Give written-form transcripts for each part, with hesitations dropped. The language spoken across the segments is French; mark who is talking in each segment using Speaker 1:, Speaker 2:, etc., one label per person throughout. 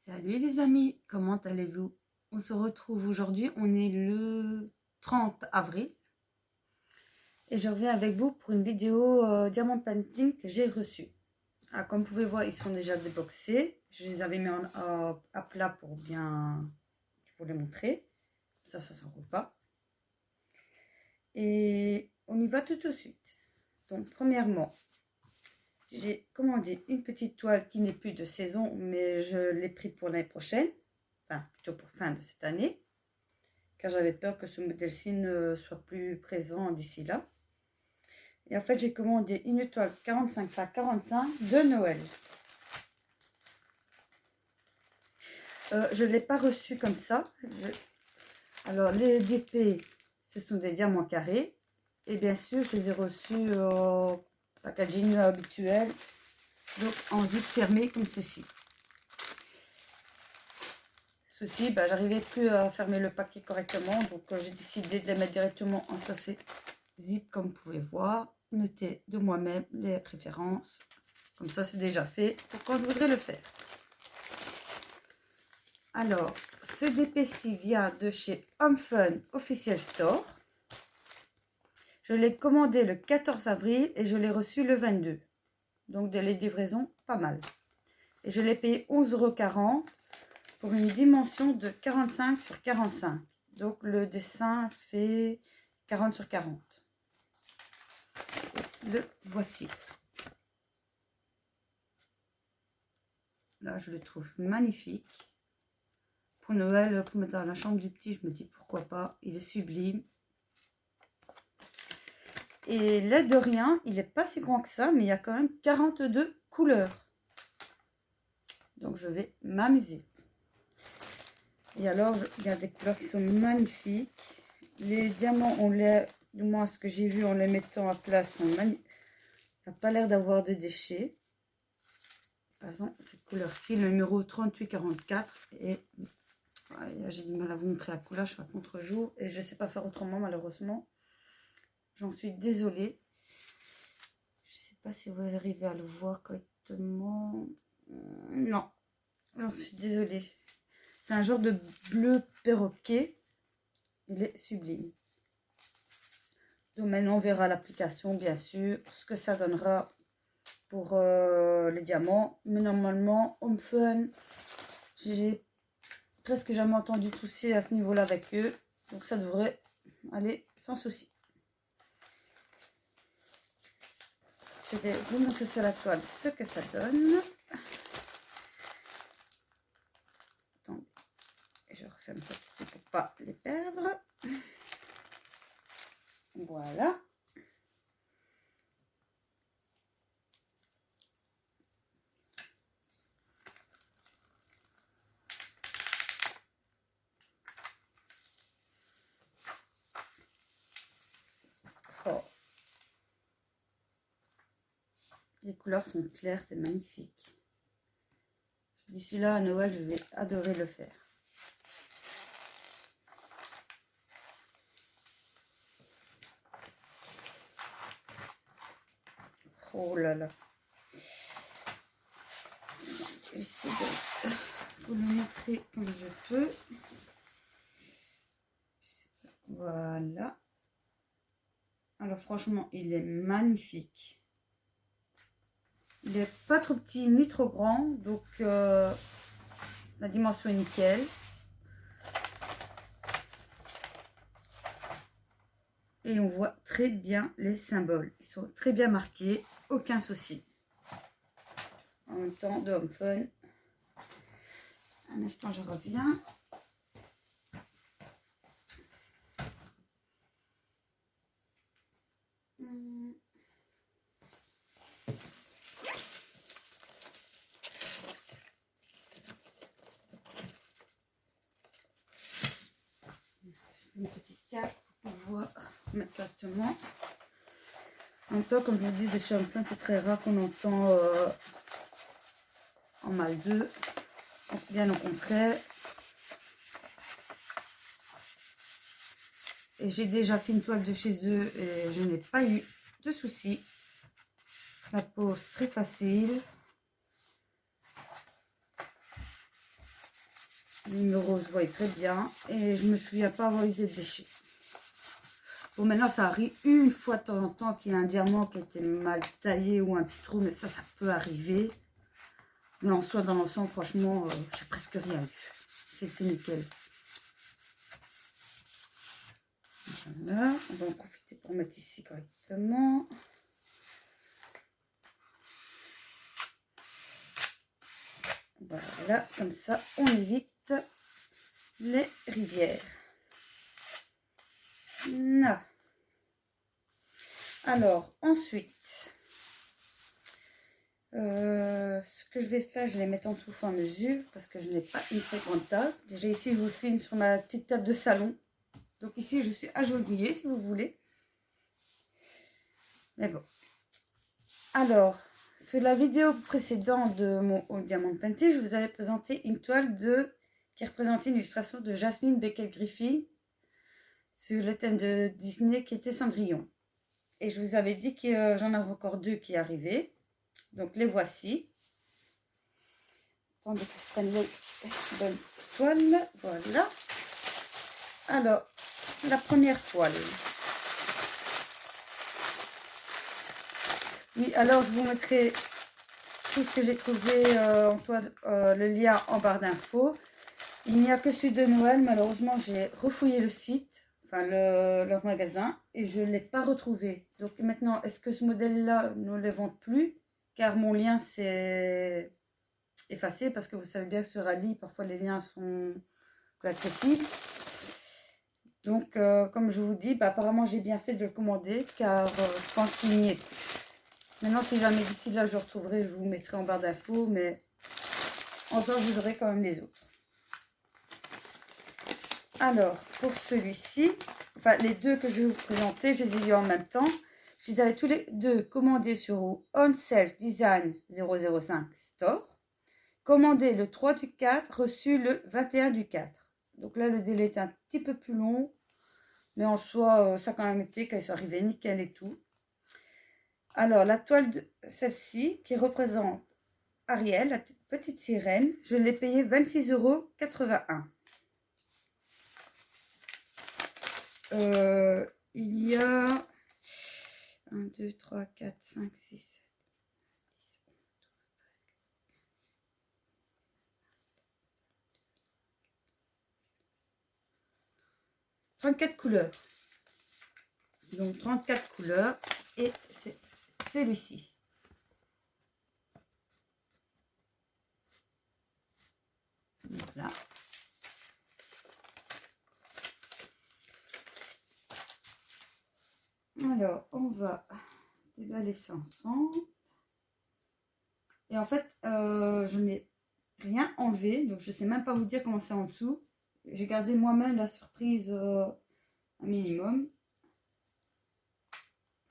Speaker 1: Salut les amis, comment allez-vous? On se retrouve aujourd'hui, on est le 30 avril et je reviens avec vous pour une vidéo diamant painting que j'ai reçue. Comme vous pouvez voir, ils sont déjà déboxés. Je les avais mis à plat pour bien vous les montrer. Ça ne s'enroule pas. Et on y va tout de suite. Donc premièrement, j'ai commandé une petite toile qui n'est plus de saison, mais je l'ai pris pour l'année prochaine. Enfin, plutôt pour fin de cette année, car j'avais peur que ce modèle-ci ne soit plus présent d'ici là. Et en fait, j'ai commandé une toile 45 par 45 de Noël. Je ne l'ai pas reçue comme ça. Alors, les DP, ce sont des diamants carrés. Et bien sûr, je les ai reçus au packaging habituel, donc en zip fermé comme ceci. Ceci, j'arrivais plus à fermer le paquet correctement, donc j'ai décidé de les mettre directement en sachet zip comme vous pouvez voir. Notez de moi-même les préférences, comme ça c'est déjà fait pour quand je voudrais le faire. Alors, ce DP-ci vient de chez Home Fun Official Store. Je l'ai commandé le 14 avril et je l'ai reçu le 22. Donc de les livraisons, pas mal. Et je l'ai payé 11,40 € pour une dimension de 45 sur 45. Donc le dessin fait 40 sur 40. Le voici. Là, je le trouve magnifique. Pour Noël, pour mettre dans la chambre du petit, je me dis pourquoi pas. Il est sublime. Et l'air de rien, il n'est pas si grand que ça, mais il y a quand même 42 couleurs. Donc je vais m'amuser. Et alors, il y a des couleurs qui sont magnifiques. Les diamants ont l'air, du moins ce que j'ai vu en les mettant à plat, sont magnifiques. Il n'y a pas l'air d'avoir de déchets. Par exemple, cette couleur-ci, le numéro 3844. Et j'ai du mal à vous montrer la couleur, je suis à contre-jour. Et je ne sais pas faire autrement, malheureusement. J'en suis désolée. Je ne sais pas si vous arrivez à le voir correctement. Non, j'en suis désolée. C'est un genre de bleu perroquet. Il est sublime. Donc maintenant, on verra l'application, bien sûr, ce que ça donnera pour les diamants. Mais normalement, Home Fun, j'ai presque jamais entendu de soucis à ce niveau-là avec eux. Donc ça devrait aller sans souci. Je vais vous montrer sur la toile ce que ça donne. Attendez, je referme ça tout de suite pour ne pas les perdre. Voilà. Oh. Les couleurs sont claires, c'est magnifique. D'ici là, à Noël, je vais adorer le faire. Oh là là. J'essaie de vous le montrer comme je peux. Voilà. Alors franchement, il est magnifique. Il n'est pas trop petit ni trop grand. Donc la dimension est nickel. Et on voit très bien les symboles. Ils sont très bien marqués. Aucun souci. En même temps, de Home Fun. Un instant, je reviens. Une petite carte pour pouvoir mettre correctement. En même temps, comme je vous dis, de chez Home Fun, c'est très rare qu'on entend en mal d'eux. Bien au contraire. Et j'ai déjà fait une toile de chez eux et je n'ai pas eu de soucis. La pose très facile. Le numéro se voit très bien. Et je me souviens pas avoir eu des déchets. Bon, maintenant, ça arrive une fois de temps en temps qu'il y a un diamant qui a été mal taillé ou un petit trou. Mais ça peut arriver. Mais en soi, dans l'ensemble, franchement, j'ai presque rien eu. C'était nickel. Voilà. On va en profiter pour mettre ici correctement. Voilà, comme ça, on évite les rivières. Là. Alors, ensuite, ce que je vais faire, je vais les mettre en dessous au fur et à mesure parce que je n'ai pas une très grande table. Déjà ici, je vous filme sur ma petite table de salon. Donc ici, je suis agenouillée si vous voulez. Mais bon. Alors, sur la vidéo précédente de mon Diamond Painting, je vous avais présenté une toile qui représentait une illustration de Jasmine Beckett-Griffin sur le thème de Disney qui était Cendrillon. Et je vous avais dit que j'en avais encore 2 qui arrivaient. Donc les voici. Attendez que je prenne les bonnes toiles. Voilà. Alors, la première toile. Oui, alors je vous mettrai tout ce que j'ai trouvé en toile, le lien en barre d'infos. Il n'y a que celui de Noël. Malheureusement, j'ai refouillé le site, enfin leur magasin, et je ne l'ai pas retrouvé. Donc maintenant, est-ce que ce modèle-là ne le vend plus? Car mon lien s'est effacé, parce que vous savez bien que sur Ali, parfois les liens sont plus accessibles. Donc, comme je vous dis, apparemment j'ai bien fait de le commander, car je pense qu'il n'y est plus. Maintenant, si jamais d'ici là je le retrouverai, je vous mettrai en barre d'infos, mais en temps, vous aurez quand même les autres. Alors, pour celui-ci, enfin les 2 que je vais vous présenter, je les ai eu en même temps. Je les avais tous les 2 commandés sur On Self Design 005 Store. Commandé le 3 du 4, reçu le 21 du 4. Donc là, le délai est un petit peu plus long, mais en soi, ça a quand même été qu'elle soit arrivée nickel et tout. Alors, la toile de celle-ci, qui représente Ariel, la petite sirène, je l'ai payée 26,81 €. Il y a 1, 2, 3, 4, 5, 6, 7, 10, 11, 12, 13, 34 couleurs. Donc 34 couleurs et c'est celui-ci. Voilà. Alors, on va déballer ça ensemble. Et en fait, je n'ai rien enlevé, donc je ne sais même pas vous dire comment c'est en dessous. J'ai gardé moi-même la surprise un minimum.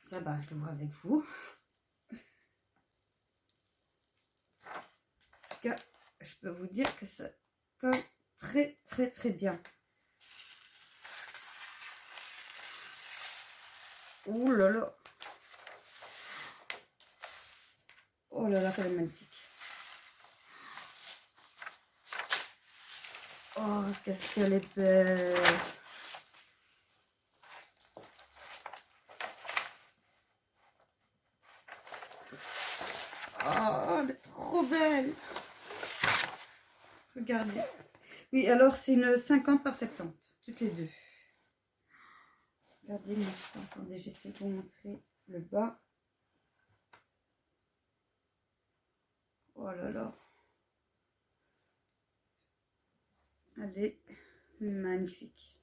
Speaker 1: Ça, je le vois avec vous. En tout cas, je peux vous dire que ça colle très, très, très bien. Oh là là. Oh là là, qu'elle est magnifique. Oh, qu'est-ce qu'elle est belle. Oh, elle est trop belle. Regardez. Oui, alors c'est une 50 par 70, toutes les 2. Regardez-moi ça. Attendez, j'essaie de vous montrer le bas. Oh là là. Elle est magnifique.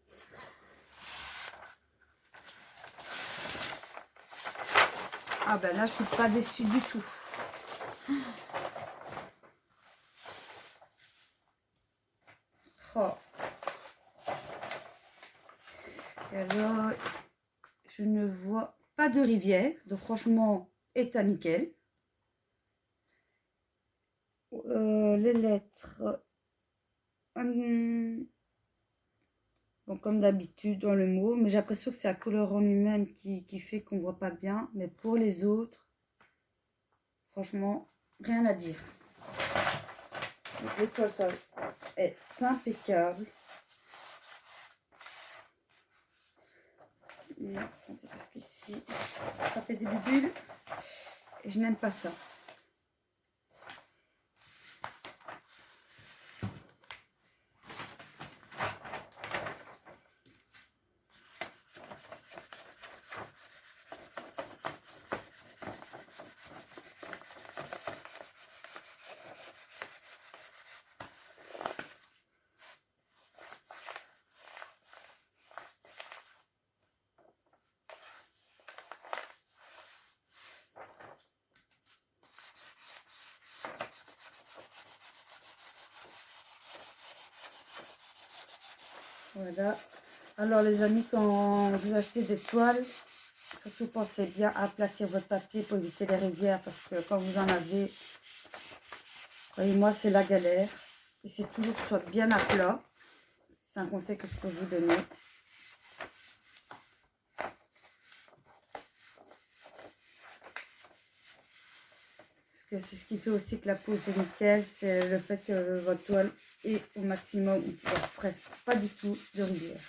Speaker 1: Ah ben là, je suis pas déçue du tout. Oh. Et alors, je ne vois pas de rivière. Donc franchement, état nickel. Les lettres. Bon, comme d'habitude dans le mot, mais j'ai l'impression que c'est la couleur en lui-même qui fait qu'on voit pas bien. Mais pour les autres, franchement, rien à dire. Donc, l'étoile est impeccable. Et attendez, parce qu'ici, ça fait des bulles. Et je n'aime pas ça. Voilà. Alors les amis, quand vous achetez des toiles, surtout pensez bien à aplatir votre papier pour éviter les rivières, parce que quand vous en avez, voyez-moi, c'est la galère. Et c'est toujours soit bien à plat. C'est un conseil que je peux vous donner. Parce que c'est ce qui fait aussi que la pose est nickel, c'est le fait que votre toile est au maximum, ou presque pas du tout de rivière.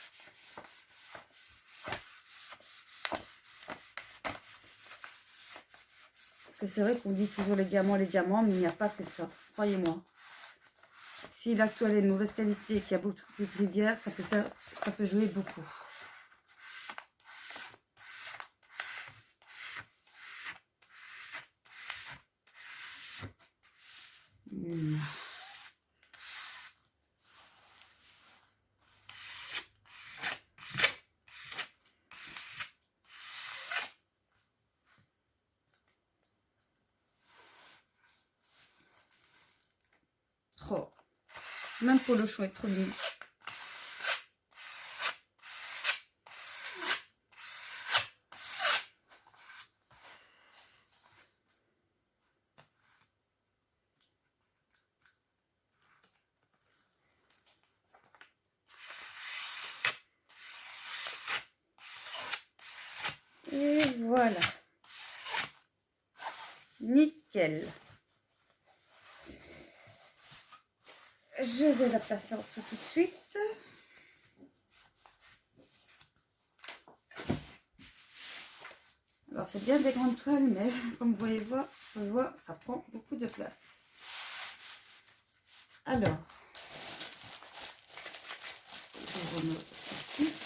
Speaker 1: C'est vrai qu'on dit toujours les diamants, mais il n'y a pas que ça, croyez-moi. Si la toile est de mauvaise qualité et qu'il y a beaucoup de rivières, ça peut jouer beaucoup. Oh. Même pour le chou est trop mignon. Et voilà. Nickel. Je vais la passer en dessous tout de suite. Alors c'est bien des grandes toiles, mais comme vous pouvez voir, ça prend beaucoup de place. Alors, je remets tout de suite.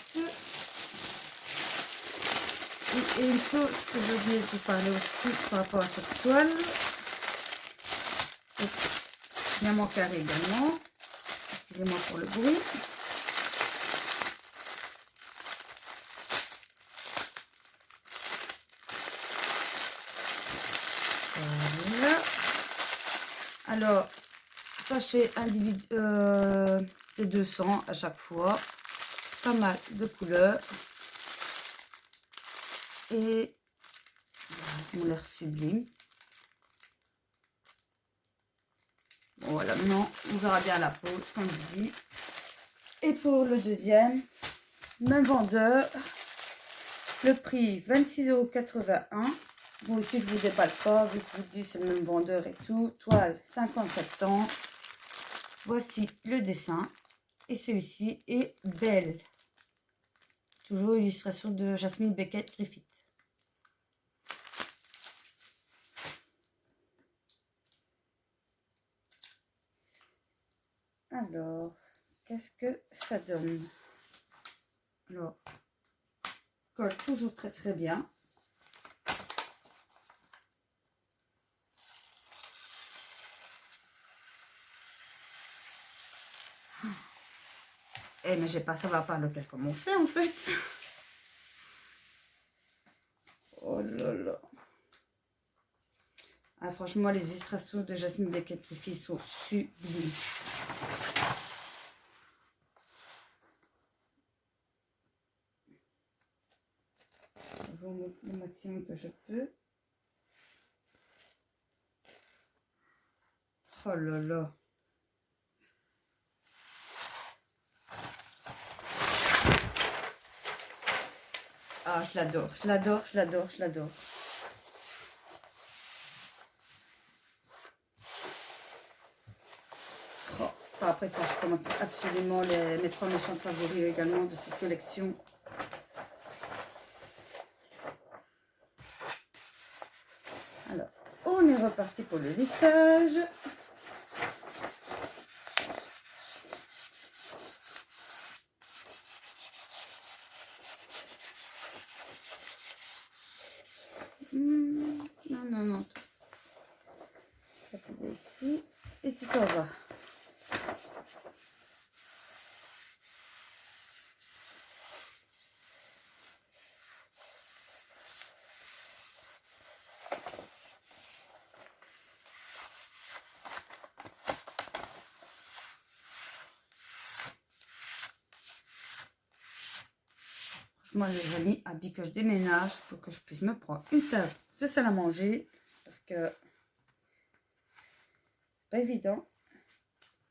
Speaker 1: Et une chose que j'ai oublié de vous parler aussi par rapport à cette toile, bien mon carré également, excusez-moi pour le bruit. Voilà. Alors, sachet individuel de 200 à chaque fois, pas mal de couleurs. Et ils ont l'air sublime. Bon, voilà, maintenant on verra bien la pose, comme je dis. Et pour le deuxième, même vendeur, le prix 26,81 €. Bon, ici je vous déballe pas, vu que je vous dis c'est le même vendeur et tout. Toile 57 ans. Voici le dessin. Et celui-ci est belle. Toujours illustration de Jasmine Beckett Griffith. Alors, qu'est-ce que ça donne? Alors, colle toujours très très bien. Eh mais j'ai pas savoir par lequel commencer en fait. Oh là là. Ah, franchement, les illustrations de Jasmine Beckett Griffith sont sublimes. Je vous montre le maximum que je peux. Oh là là. Ah, je l'adore, je l'adore, je l'adore, je l'adore. Enfin, après, il faut que je commande absolument mes 3 méchants favoris également de cette collection. Alors, on est reparti pour le lissage. Non. Ici, et tu t'en vas. Franchement, les amis, habits que je déménage, il faut que je puisse me prendre une table de salle à manger, parce que c'est pas évident.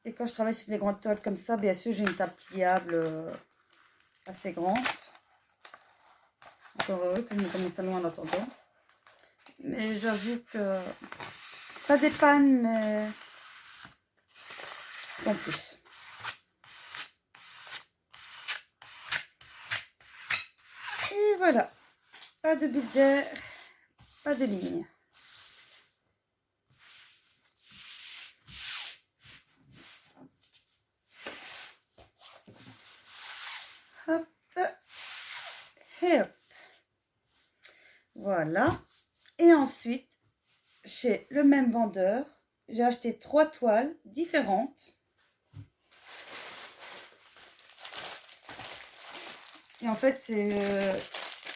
Speaker 1: Et quand je travaille sur des grandes toiles comme ça, bien sûr, j'ai une table pliable assez grande. Encore heureux que je me mette mon salon en attendant. Mais j'avoue que ça dépanne, mais en plus. Et voilà. Pas de bulle d'air, pas de ligne. Hop. Et hop. Voilà. Et ensuite, chez le même vendeur, j'ai acheté 3 toiles différentes. Et en fait, c'est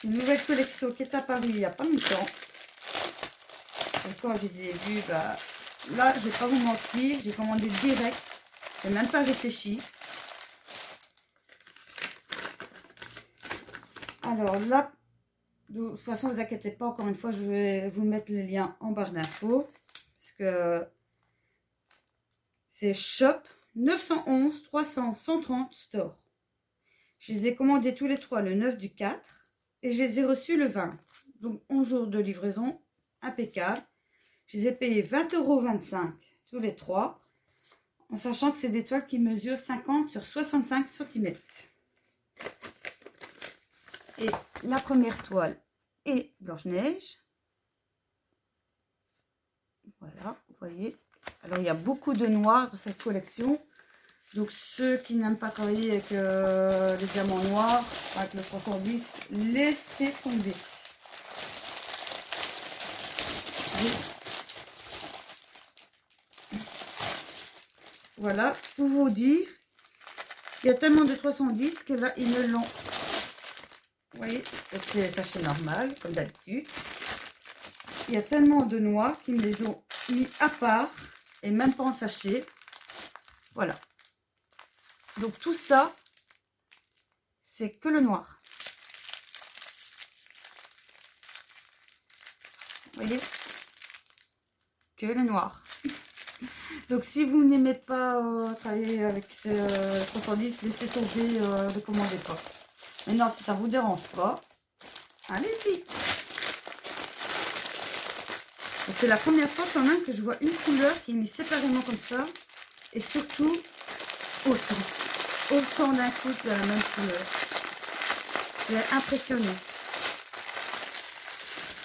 Speaker 1: une nouvelle collection qui est apparue il n'y a pas longtemps. Et quand je les ai vues, bah, là, je ne vais pas vous mentir, j'ai commandé direct. Je n'ai même pas réfléchi. Alors là, de toute façon, ne vous inquiétez pas, encore une fois, je vais vous mettre le lien en barre d'infos. Parce que c'est Shop 911 300 130 Store. Je les ai commandés tous les 3 le 9 du 4 et je les ai reçus le 20. Donc 11 jours de livraison, impeccable. Je les ai payés 20,25 € tous les 3, en sachant que c'est des toiles qui mesurent 50 sur 65 cm. Et la première toile est Blanche-Neige. Voilà, vous voyez. Alors il y a beaucoup de noir dans cette collection. Donc ceux qui n'aiment pas travailler avec les diamants noirs, avec le 310, laissez tomber. Voilà, pour vous dire, il y a tellement de 310 que là, ils me l'ont. Vous voyez, c'est sachet normal, comme d'habitude. Il y a tellement de noirs qu'ils me les ont mis à part, et même pas en sachet. Voilà. Donc tout ça, c'est que le noir. Vous voyez? Que le noir. Donc si vous n'aimez pas travailler avec ce 310, laissez tomber, ne commandez pas. Maintenant, si ça vous dérange pas, allez-y. C'est la première fois quand même que je vois une couleur qui est mise séparément comme ça. Et surtout, autant d'un coup de la même couleur. C'est impressionnant.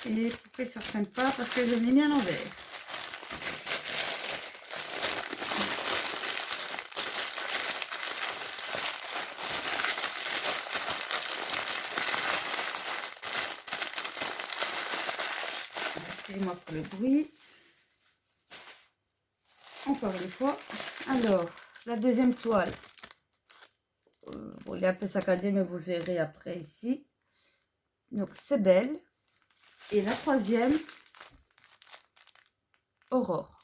Speaker 1: Et pourquoi ça ne freine pas? Parce que je l'ai mis à l'envers. Excusez-moi pour le bruit. Encore une fois. Alors, la deuxième toile. Bon, il est un peu saccadé, mais vous le verrez après ici. Donc, c'est belle. Et la troisième, Aurore.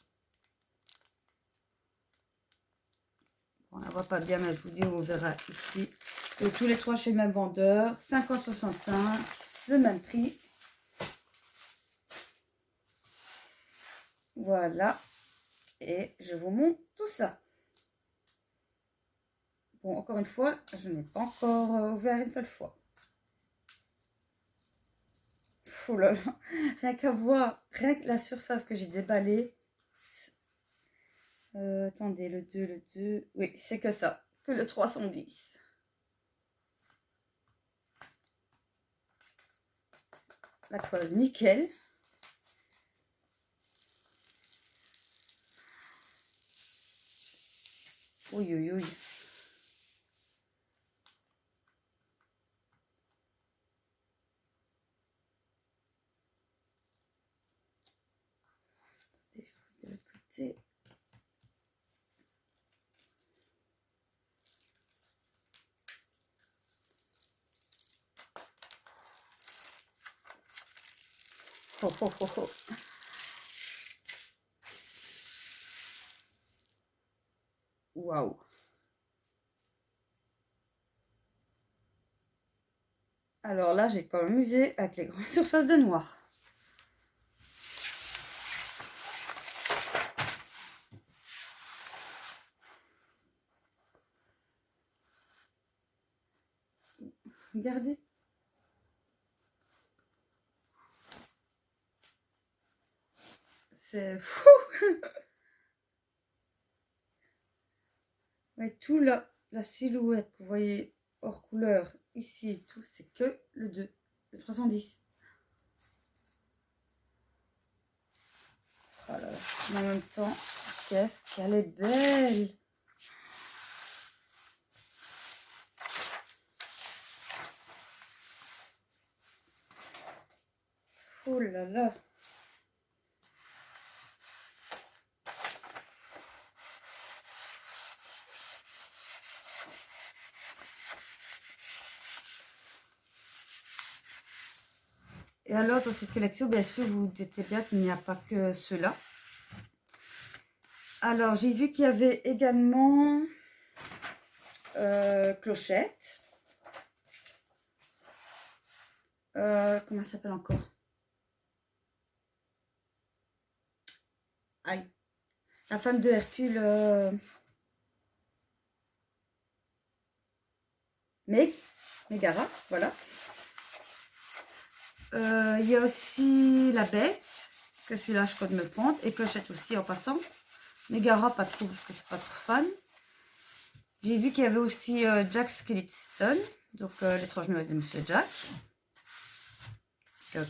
Speaker 1: Bon, on ne la voit pas bien, mais je vous dis, on verra ici. Donc, tous les 3 chez le même vendeur. 50,65. Le même prix. Voilà. Et je vous montre tout ça. Bon, encore une fois, je n'ai pas encore ouvert une seule fois. Oh là là, rien qu'à voir, rien que la surface que j'ai déballée, Attendez, le 2. Oui, c'est que ça, que le 310. La colle, nickel. Oui, oui, oui. De l'autre côté. Oh, oh, oh, oh. Waouh. Alors là, j'ai quand même usé avec les grandes surfaces de noir. Regardez. C'est fou. Ouais, tout là, la silhouette que vous voyez hors couleur, ici et tout, c'est que le 2, le 310. Oh là là. Mais en même temps, qu'est-ce qu'elle est belle. Oh là là. Et alors, dans cette collection, bien sûr, vous vous doutez bien qu'il n'y a pas que ceux-là. Alors, j'ai vu qu'il y avait également Clochette. Comment ça s'appelle encore? Aïe. La femme de Hercule. Mégara, voilà. Il y a aussi La Bête, que celui-là je compte me prendre, et Clochette aussi en passant. Mégara, pas trop, parce que je suis pas trop fan. J'ai vu qu'il y avait aussi Jack Skellington, donc l'étrange Noël de Monsieur Jack.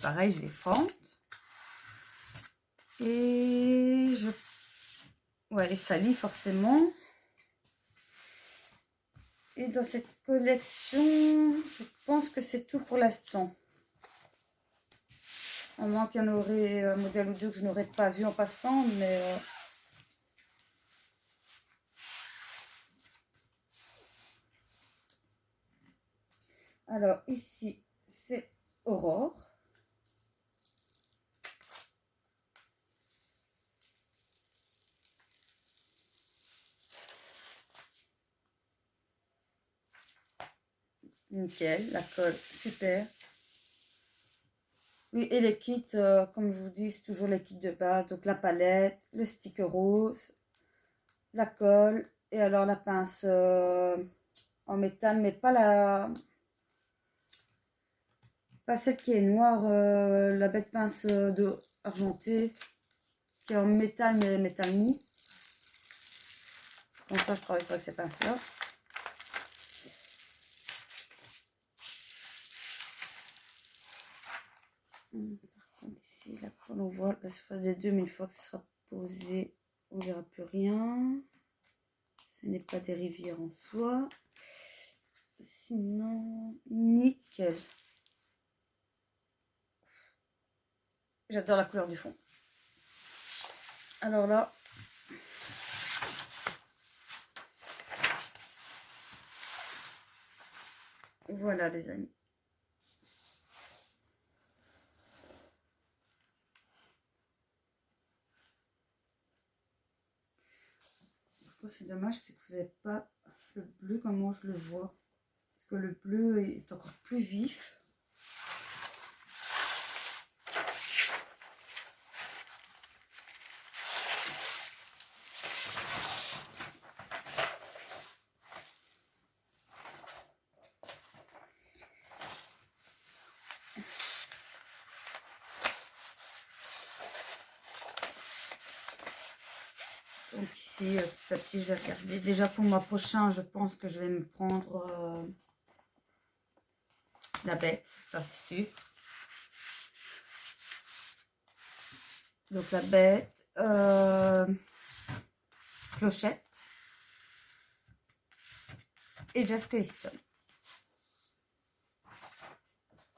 Speaker 1: Pareil, je vais prendre. Et je... Ouais, les Sally, forcément. Et dans cette collection, je pense que c'est tout pour l'instant. À moins qu'il y en aurait un modèle ou deux que je n'aurais pas vu en passant, mais... Alors, ici, c'est Aurore. Nickel, la colle, super. Oui, et les kits, comme je vous dis, c'est toujours les kits de base. Donc la palette, le sticker rose, la colle, et alors la pince en métal, mais pas celle qui est noire, la bête pince de argentée, qui est en métal, mais métal mou. Donc ça, je travaille pas avec ces pinces-là. Par contre, ici, la colle, on voit la surface des deux, mais une fois que ce sera posé, on ne verra plus rien. Ce n'est pas des rivières en soi. Sinon, nickel. J'adore la couleur du fond. Alors là, voilà les amis. C'est dommage, c'est que vous n'avez pas le bleu comme moi je le vois. Parce que le bleu est encore plus vif. Donc ici, aussi, petit à petit, je vais regarder. Déjà pour le mois prochain, je pense que je vais me prendre la bête, ça c'est sûr. Donc la bête, Clochette et Jess Cliston.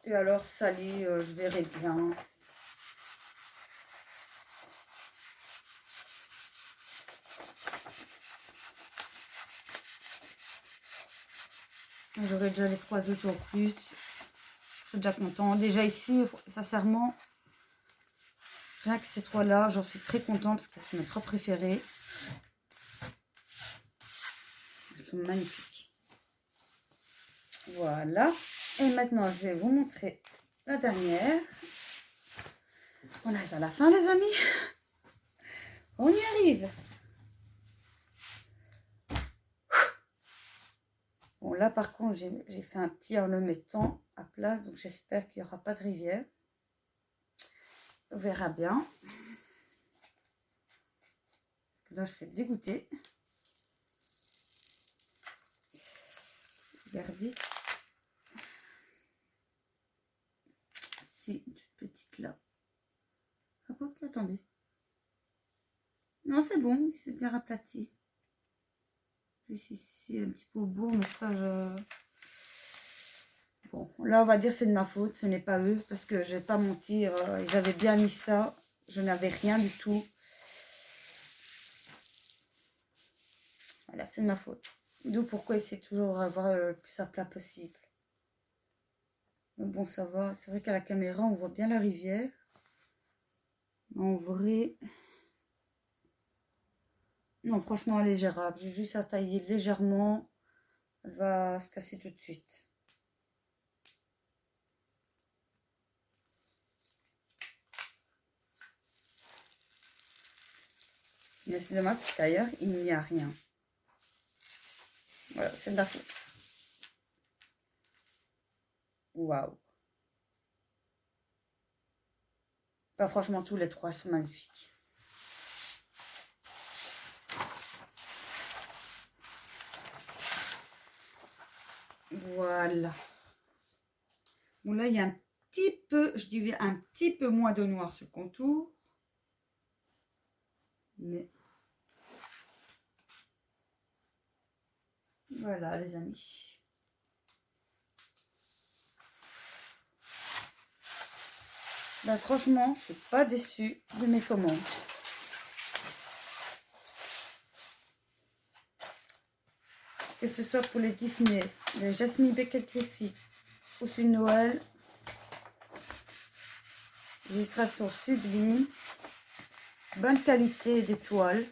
Speaker 1: Et alors Sally, je verrai bien. J'aurai déjà les 3 autres en plus. Je suis déjà content. Déjà ici, sincèrement, rien que ces 3-là, j'en suis très contente parce que c'est mes 3 préférés. Ils sont magnifiques. Voilà. Et maintenant, je vais vous montrer la dernière. On arrive à la fin, les amis. On y arrive. Bon, là, par contre, j'ai fait un pli en le mettant à plat. Donc, j'espère qu'il n'y aura pas de rivière. On verra bien. Parce que là, je serais dégoûtée. Regardez. C'est une petite là. Ah, quoi que, attendez. Non, c'est bon, il s'est bien raplati. Juste ici, un petit peu au bout, mais ça, Bon, là, on va dire c'est de ma faute, ce n'est pas eux, parce que je vais pas mentir, ils avaient bien mis ça. Je n'avais rien du tout. Voilà, c'est de ma faute. D'où pourquoi essayer toujours avoir le plus à plat possible. Mais bon, ça va. C'est vrai qu'à la caméra, on voit bien la rivière. Mais en vrai... Non, franchement, elle est gérable. J'ai juste à tailler légèrement. Elle va se casser tout de suite. Mais c'est dommage parce qu'ailleurs, il n'y a rien. Voilà, c'est de la faute. Waouh. Bah, franchement, tous les 3 sont magnifiques. Voilà. Bon, là, il y a un petit peu, je dirais un petit peu moins de noir sur le contour. Mais voilà, les amis. Bah, franchement, je suis pas déçue de mes commandes. Que ce soit pour les Disney, les Jasmine Beckett Griffith, aussi Noël, illustration sublime, bonne qualité d'étoiles.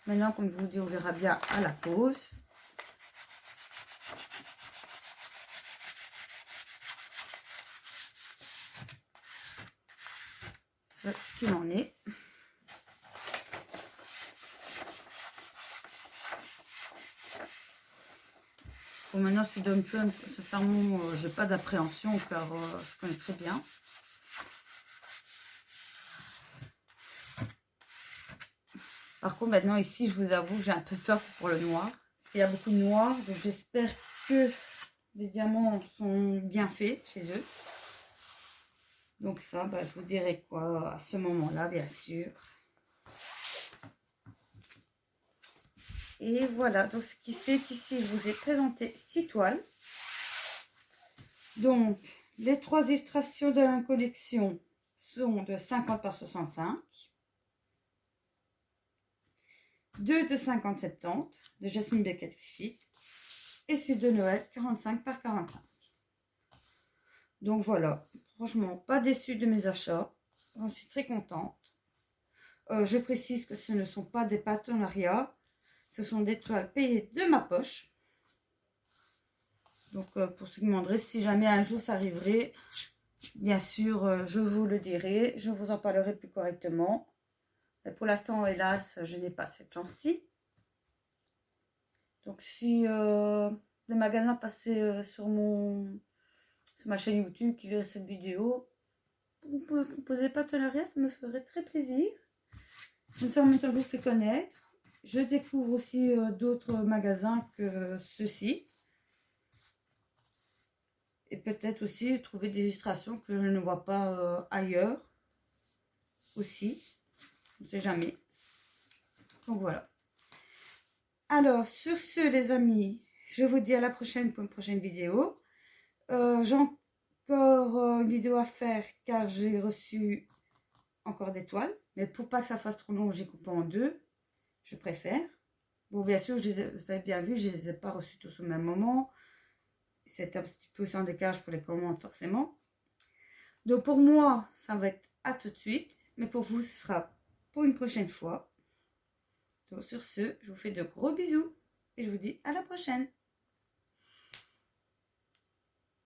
Speaker 1: Maintenant, comme je vous dis, on verra bien à la pause. C'est ce qu'il en est. Bon, maintenant, sur Dom Plum, sincèrement, j'ai pas d'appréhension car je connais très bien. Par contre, maintenant, ici, je vous avoue, j'ai un peu peur, c'est pour le noir. Parce qu'il y a beaucoup de noir. Donc, j'espère que les diamants sont bien faits chez eux. Donc, ça, bah, je vous dirai quoi à ce moment-là, bien sûr. Et voilà, donc ce qui fait qu'ici, je vous ai présenté 6 toiles. Donc, les 3 illustrations de la collection sont de 50 par 65. 2 de 50-70 de Jasmine Beckett Griffith. Et celui de Noël, 45 par 45. Donc voilà, franchement, pas déçue de mes achats. J'en suis très contente. Je précise que ce ne sont pas des partenariats. Ce sont des toiles payées de ma poche. Donc, pour ceux qui me demanderaient si jamais un jour ça arriverait, bien sûr, je vous le dirai. Je vous en parlerai plus correctement. Mais pour l'instant, hélas, je n'ai pas cette chance-ci. Donc, si le magasin passait sur ma chaîne YouTube qui verrait cette vidéo, vous pouvez proposer partenariat, ça me ferait très plaisir. Comme ça, en même temps, je vous fais connaître. je découvre aussi d'autres magasins que ceux-ci. Et peut-être aussi trouver des illustrations que je ne vois pas ailleurs aussi. On ne sait jamais. Donc voilà. Alors, sur ce, les amis, je vous dis à la prochaine pour une prochaine vidéo. J'ai encore une vidéo à faire car j'ai reçu encore des toiles. Mais pour pas que ça fasse trop long, j'ai coupé en deux. Je préfère. Bon, bien sûr, vous avez bien vu, je ne les ai pas reçus tous au même moment. C'est un petit peu sans décalage pour les commandes, forcément. Donc, pour moi, ça va être à tout de suite. Mais pour vous, ce sera pour une prochaine fois. Donc, sur ce, je vous fais de gros bisous. Et je vous dis à la prochaine.